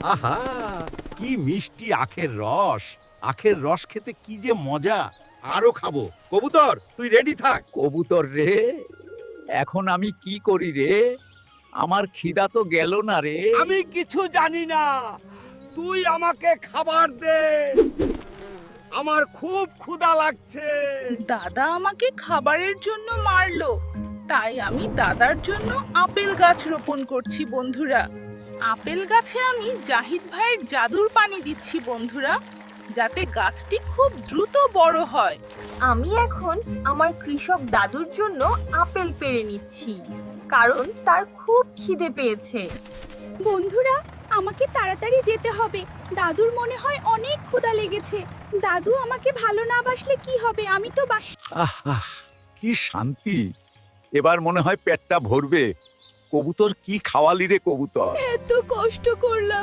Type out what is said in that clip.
আহা, কি মিষ্টি আখের রস। আখের রস খেতে কি যে মজা। আরো খাবো। কবুতর, তুই রেডি থাক। কবুতর রে, এখন আমি কি করি রে? আমার খিদা তো গেল না রে। আমি কিছু জানি না, তুই আমাকে খাবার দে, আমার খুব ক্ষুধা লাগছে। দাদা আমাকে খাবারের জন্য মারলো, তাই আমি দাদার জন্য আপেল গাছ রোপণ করছি বন্ধুরা। আপেল গাছে আমি জাহিদ ভাইয়ের জাদুর পানি দিচ্ছি বন্ধুরা, যাতে গাছটি খুব দ্রুত বড় হয়। আমি এখন আমার কৃষক দাদুর জন্য আপেল পেড়ে নিচ্ছি, কারণ তার খুব খিদে পেয়েছে। বন্ধুরা, আমাকে তাড়াতাড়ি যেতে হবে। দাদুর মনে হয় অনেক ক্ষুধা লেগেছে। দাদু আমাকে ভালো না বাসলে কি হবে? আমি তো আহ, কি শান্তি! এবার মনে হয় পেটটা ভরবে। কবুতর কি খাওয়ালি রে কবুতর? এত কষ্ট করলাম।